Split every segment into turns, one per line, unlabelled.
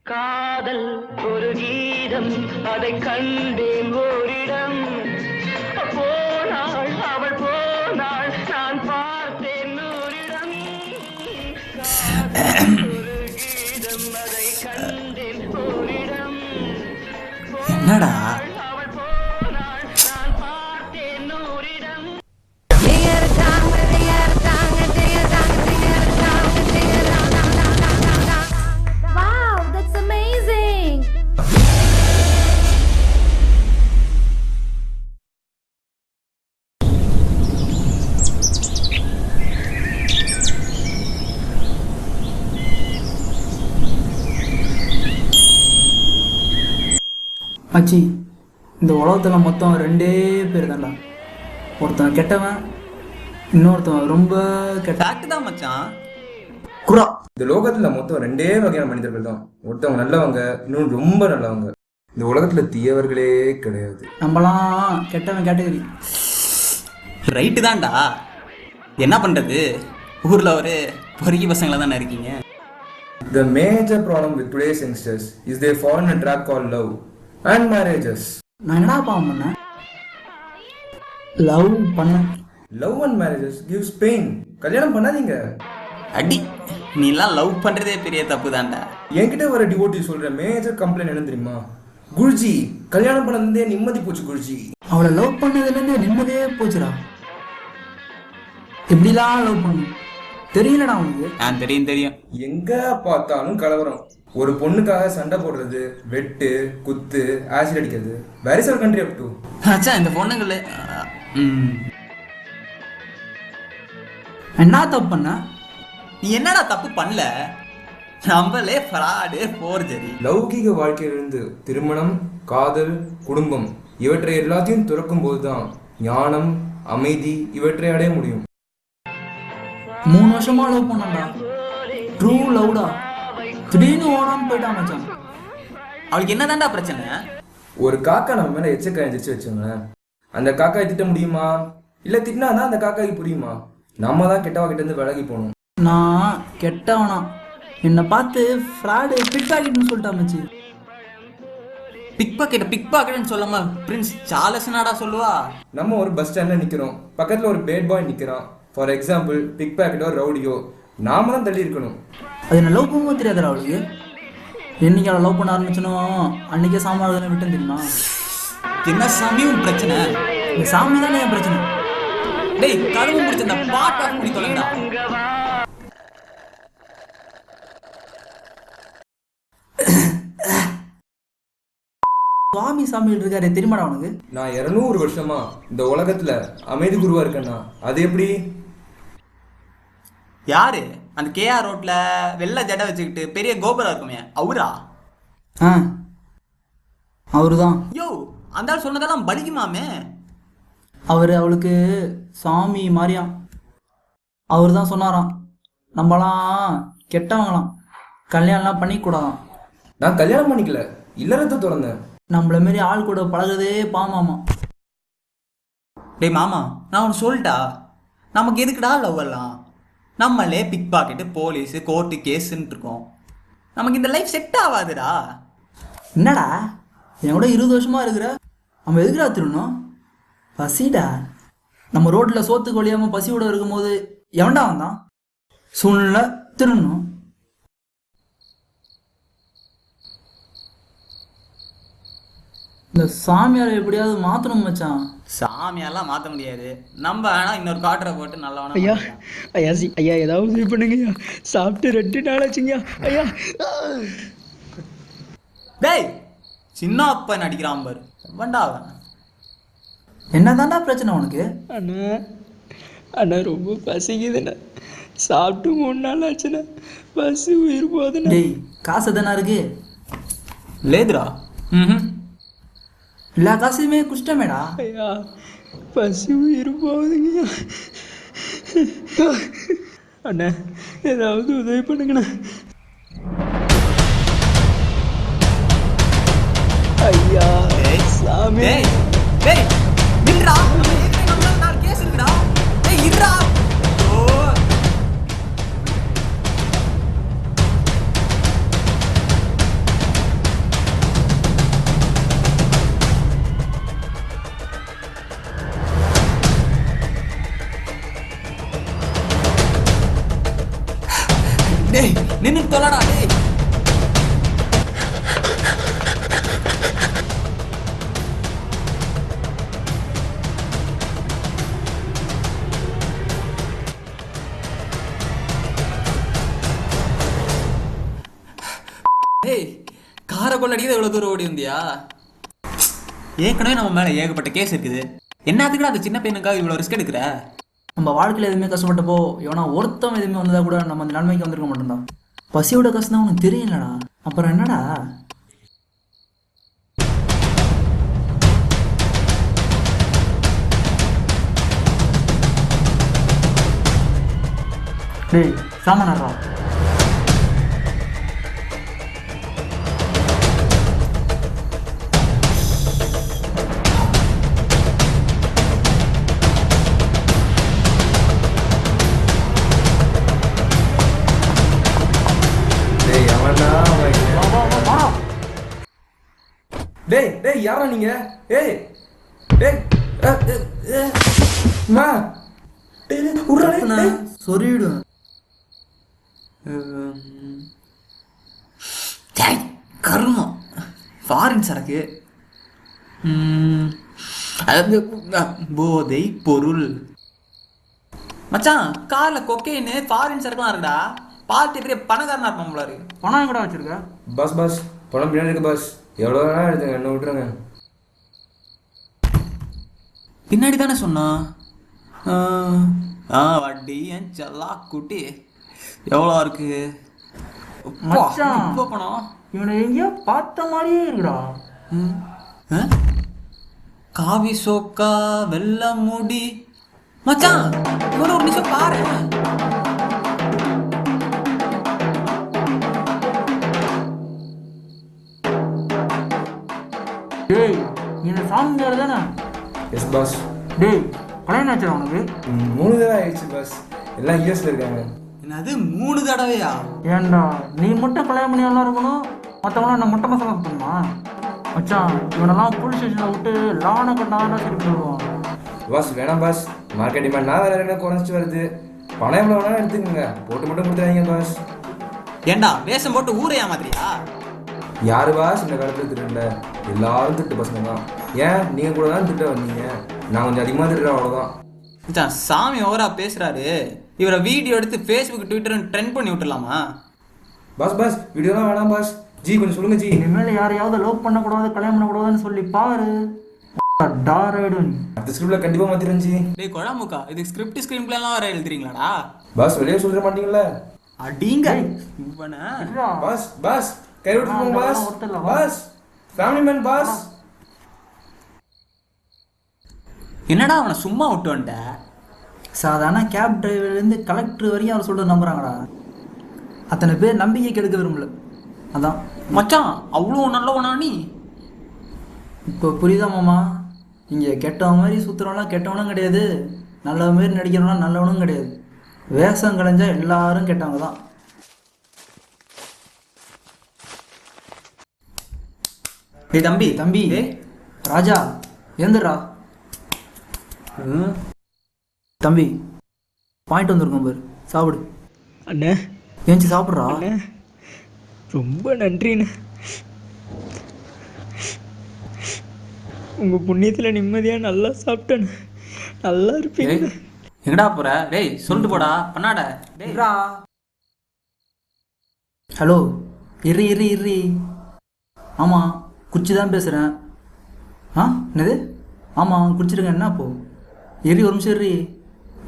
காதல் ஒரு கீதம், அதை கண்டேன் ஓரிடம். போனாள் அவள் போனாள், நான் பார்த்தேன் ஓரிடம். ஒரு கீதம், அதை கண்டேன் ஓரிடம்.
என்னடா
அவள் போனாள், நான் பார்த்தேன் ஓரிடம்.
Wow, that's amazing!
மச்சி, இந்த உலகத்தில் மொத்தம் ரெண்டே பேர் தான்டா. ஒருத்தன் கெட்டவன், இன்னொருத்தன் ரொம்ப கெட்ட.
ஃபேக்ட் தான் மச்சான்.
குரா.
இந்த லோகத்துல மொத்தம் ரெண்டே வகையான மனிதர்கள் தான். ஒருத்தவங்க நல்லவங்க, இன்னொன்று ரொம்ப நல்லவங்க. இந்த உலகத்துல தீயவர்களே கிடையாது.
நம்மலாம் கெட்டவன் கேட்டகரி.
ரைட்டு தான்டா. என்ன பண்றது, ஊர்ல ஒரு பொறுக்கி பசங்கள தானே இருக்கீங்க.
The major problem with today's youngsters is they fall in a trap called love and marriages.
நான் என்னடா பாவம் பண்ணேன்? லவ் பண்ணேன்.
Love and marriages gives pain. கல்யாணம் பண்ணாதீங்க.
அடி, நீ எல்லாம் லவ் பண்றதே பெரிய தப்பு தான்டா.
என்கிட்ட வர டிவோட்டி சொல்ற மேஜர் கம்ப்ளைண்ட் என்ன தெரியுமா? குருஜி, கல்யாணம் பண்ணதே நிம்மதி போச்சு குருஜி.
அவளை லவ் பண்ணதுலேருந்து நிம்மதியே போச்சுடா. எப்படிலாம் லவ் பண்ணும் தெரியலடா அவனுக்கு.
தெரியும் தெரியும்.
எங்க பார்த்தாலும் கலவரம். ஒரு பொண்ணுக்காக சண்டை போடுறது, வெட்டு குத்து, ஆசிட் அடிக்கிறது. Where is our country up to?
மச்சான், இந்த பொண்ணுங்கள
என்ன தப்பு பண்ண?
நீ என்னடா தப்பு பண்ணல? நம்மளே ஃப்ராடு, ஃபோர்ஜரி.
லௌகிக வாழ்க்கையிலிருந்து திருமணம், காதல், குடும்பம் இவற்றை எல்லாத்தையும் துறக்கும் போதுதான் ஞானம், அமைதி இவற்றை அடைய முடியும்.
3 வருஷமா லவ் பண்ணான்டா. ட்ரூ லவ்டா. திடீர்னு ஓடாம போயிட்டான் மச்சான்.
அவளுக்கு என்னதான்டா பிரச்சனை?
ஒரு காக்கா நம்ம மேல எச்சக்காய் எந்திரிச்சு வச்சோங்களேன், அந்த காக்காய் திட்ட முடியுமா? இல்ல திட்டினாதான் அந்த காக்காய்க்கு புரியுமா? நம்ம தான் கெட்டவா கிட்ட இருந்து விலகி போகணும்.
நான் கெட்டவனா? என்னை பார்த்து ஃப்ராடு, பிக் பாக்கெட்னு சொல்லிட்டா மச்சி.
பிக் பாக்கெட்னு சொல்லாம பிரின்ஸ் சார்லஸ்னாடா சொல்லுவா.
நம்ம ஒரு பஸ் ஸ்டாண்ட்ல நிக்கிறோம், பக்கத்துல ஒரு பேட் பாய் நிக்கிறான். ஃபார் எக்ஸாம்பிள், பிக் பாக்கெட்டோ ரவுடியோ, நாம தான் தள்ளி இருக்கணும்.
அது என்ன லவ் பண்ணும்போது தெரியாதா அவளுக்கு? என்னைக்கு அவளை லவ் பண்ண ஆரம்பிச்சனோ அன்னைக்கே சாமான் விட்டு தெரியுமா?
என்ன சாமியும் பிரச்சனை?
இந்த சாமி தானே என் பிரச்சனை.
டேய், கரும்பு முடிச்ச அந்த பாட்டு ஆஃப் பண்ணி தொலைங்கடா.
சுவாமி சாமியில் இருக்காரு தெரியுமாடா அவனுக்கு?
நான் 200 வருஷமா இந்த உலகத்துல அமைதி குருவா இருக்கேன்னா அது எப்படி?
யாரு அந்த கேஆர் ரோட்ல வெள்ளை ஜடை வச்சுக்கிட்டு பெரிய கோபுரம் இருக்குமே, அவரா?
அவருதான்.
யோ, அந்த ஆள் சொன்னதெல்லாம் பலிக்குமாமே.
அவளுக்கு சாமி மாதிரியாம். அவரு தான் சொன்னாராம், நம்மளாம் கெட்டவங்களாம், கல்யாணம்லாம் பண்ணிக்கூடாதான்.
நான் கல்யாணம் பண்ணிக்கல, இல்லறத்தை திறந்தேன்.
நம்மள மாரி ஆள் கூட பழகுறதே பாமாமா.
டேய் மாமா, நான் ஒன்று சொல்லிட்டா, நமக்கு எதுக்குடா லவ் எல்லாம்? நம்மளே பிக் பாக்கெட்டு, போலீஸு, கோர்ட்டு, கேஸுன்னு இருக்கோம். நமக்கு இந்த லைஃப் செட் ஆகாதுடா.
என்னடா என் கூட 20 வருஷமா இருக்கிற, நம்ம எதுக்குடா திருடணும்? பசிடா. நம்ம ரோட்டில் சோத்துக்கு வழியாமல் பசியோட இருக்கும்போது எவன்டா வந்தான்? சூழ்நிலை திருடணும். இந்த சாமியாரை எப்படியாவது மாற்றணும் மச்சான்.
சாமியாரெல்லாம் மாற்ற முடியாது. நம்ம வேணா இன்னொரு காட்டரை போட்டு நல்லா வேணா.
ஐயா ஐயா ஐயா ஏதாவது உதவி பண்ணுங்க ஐயா. சாப்பிட்டு 2 நாள் ஆச்சுங்க ஐயா.
டேய், சின்ன அப்பன் அடிக்கிறான் பாரு, எவன்டா அவன்?
என்னதான்டா பிரச்சனை உனக்கு?
அண்ணா அண்ணா ரொம்ப பசிக்குதுண்ணா. சாப்பிட்டு 3 நாள் ஆச்சுண்ணா. பசி உயிர் போகுதுண்ணா.
டேய், காசு தானே இருக்கு?
லேதுடா.
எல்லா காசுமே குஷ்டமேடா.
ஐயா பசி உயிர் போகுதுங்கய்யா. அண்ணா ஏதாவது உதவி பண்ணுங்கண்ணா. ஐயா சாமி.
டேய் நில்றா, நம்ம ஏற்கனவே 4 கேஸ் இருக்குடா. டேய் இருடா. ஓ டேய் நின்னு தொலைடா டேய். டேய் காரை கொள்ளடிக்க இவ்வளவு தூரம் ஓடி வந்தியா? ஏற்கனவே நம்ம மேல ஏகப்பட்ட கேஸ் இருக்குது. என்னத்துக்குடா அந்த சின்ன பையனுக்காக இவ்வளவு ரிஸ்க் எடுக்கிற?
நம்ம வாழ்க்கையில் எதுவுமே கஷ்டப்பட்டப்போ எவனா ஒருத்தம் எதுவுமே வந்ததா கூட நம்ம அந்த நன்மைக்கு வந்திருக்க மாட்டோம்டா. பசியோட கஷ்டம் தான் உனக்கு தெரியலடா, அப்புறம் என்னடா? டேய் சாமானரா.
டேய் அவனா டேய் டேய் யாரா நீங்க? ஏய் டேய் மா டேய் உர்றா டேய்
சொறிவிடும்.
கர்மம் ஃபாரின் சரக்கு. அது போதை பொருள். மச்சான் கார்ல கொக்கைன்னு ஃபாரின் சரக்குலாம் இருக்குடா. பார்த்து பெரிய பணக்காரனா இருப்பான் போல இருக்கு.
பணம் கூட வச்சிருக்க?
பஸ் பஸ் பணம் பின்னாடி இருக்கு பஸ். எவ்வளோ வேணா எடுத்துங்க, என்ன விட்டுருங்க.
பின்னாடி தானே சொன்னான். வட்டி என் செல்லா குட்டி எவ்வளோ இருக்கு?
மச்சான்.
இப்போ பணம்
இவனை எங்கேயோ பார்த்த மாதிரியே இருக்குடா.
காவி சோக்கா வெள்ள முடி. மச்சான் இவனை ஒரு நிமிஷம் பாரு.
டேய் என்ன சாமியார் தானே?
Yes boss.
டேய் கல்யாணம் ஆச்சுடா உனக்கு?
3 தடவை ஆயிடுச்சு பாஸ். எல்லாம் யூஎஸ்ல இருக்காங்க.
என்னது 3 தடவையா?
ஏன்டா நீ மட்டும் கல்யாணம் பண்ணி எல்லாம் இருக்கணும், மற்றவங்களாம் என்ன மொட்டை மசாலா பண்ணுமா? மச்சான் இவனெல்லாம் போலீஸ் ஸ்டேஷனில் விட்டு லான கொண்டாட சரி விடுவான்.
பாஸ் வேணாம் பாஸ். மார்க்கெட் டிமாண்ட் நான் வேற குறைஞ்சிட்டு வருது. பணம் எவ்வளோ வேணாலும் எடுத்துக்கோங்க, போட்டு மட்டும் கொடுத்துறாங்க பாஸ்.
ஏண்டா வேஷம் போட்டு ஊரை ஏமாத்திரியா?
யாரு பாஸ் இந்த காலத்தில் திட்டுல? எல்லாரும் திட்டு பசங்க தான். ஏன் நீங்கள் கூட தான் திட்ட வந்தீங்க, நான் கொஞ்சம் அதிகமாக திட்டுறேன் அவ்வளோதான்.
மச்சான் சாமி ஓவரா பேசுறாரு. இவரை வீடியோ எடுத்து ஃபேஸ்புக் ட்விட்டர் ட்ரெண்ட் பண்ணி விட்டுலாமா?
பாஸ் பாஸ் வீடியோலாம் வேணாம் பாஸ். ஜி கொஞ்சம் சொல்லுங்க ஜி.
இனிமேல் யாரையாவது லவ் பண்ணக்கூடாது கல்யாணம் பண்ணக்கூடாதுன்னு சொல்லி பாரு, டாராயிடும்.
அடுத்த ஸ்கிரிப்டில் கண்டிப்பாக மாற்றிடுறேன் ஜி.
டேய் கொடாமுக்கா, இதுக்கு ஸ்கிரிப்ட் ஸ்கிரீன் பிளேலாம் வேற எழுதுறீங்களாடா?
பாஸ் வெளியே சொல்லிட மாட்டீங்களா?
அடிங்க இவனை.
பாஸ் பாஸ் கை விட்டுருக்கோம் boss. Boss family man boss.
என்னடா அவனை சும்மா விட்டு வந்துட்ட?
சாதாரண கேப் டிரைவர்லேருந்து கலெக்டர் வரையும் அவர் சொல்லிட்டு நம்புறாங்கடா. அத்தனை பேர் நம்பிக்கை கெடுக்க விரும்பல, அதான்.
மச்சான் அவ்வளோ நல்லவனா நீ?
இப்போ புரியுதா மாமா? இங்கே கெட்டவன் மாதிரி சுற்றுறவங்களாம் கெட்டவனும் கிடையாது, நல்லவன் மாரி நடிக்கிறவங்களாம் நல்லவனும் கிடையாது. வேஷம் கலைஞ்சா எல்லாரும் கெட்டவங்க தான்.
டேய் தம்பி
தம்பி
டேய்.
ராஜா ஏந்துடா. தம்பி பாயிண்ட் வந்திருக்கோம் பாரு, சாப்பிடு.
அண்ணே
ஏஞ்சி சாப்பிட்றா.
அண்ணே ரொம்ப நன்றிண்ணே. உங்கள் புண்ணியத்தில் நிம்மதியாக நல்லா சாப்பிட்டேண்ணே. நல்லா இருப்பீங்க.
டேய், எங்கடா போற? டேய் சொல்லிட்டு போடா பண்ணாட. டேய்
ஹலோ இரு இரு இரு. ஆமாம் குச்சி தான் பேசுகிறேன். என்னது? ஆமாம் குடிச்சிருங்க, என்ன அப்போ? ஒரு நிமிஷம் இரு.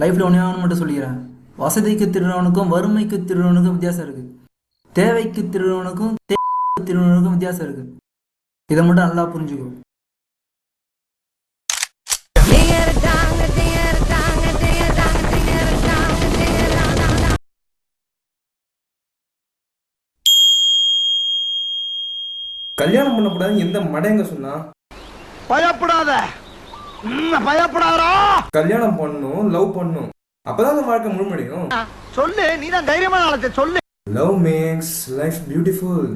லைஃப்பில் ஒன்றே மட்டும் சொல்லிக்கிறேன். வசதிக்கு திருடுறவனுக்கும் வறுமைக்கு திருடுறவனுக்கும் வித்தியாசம் இருக்குது. தேவைக்கு திருடுறவனுக்கும் திருடுறவனுக்கும் வித்தியாசம் இருக்குது. இதை மட்டும் நல்லா புரிஞ்சுக்கோ.
கல்யாணம் பண்ணக்கூடாதுன்னு எந்த மடையங்க சொன்னா?
பயப்படாத, பயப்படாதா.
கல்யாணம் பண்ணும், லவ் பண்ணும், அப்பதான் அந்த வாழ்க்கை முழுமடையும்.
சொல்லு, நீதான் தைரியமான ஆளத்தை சொல்லு.
Love maths life beautiful.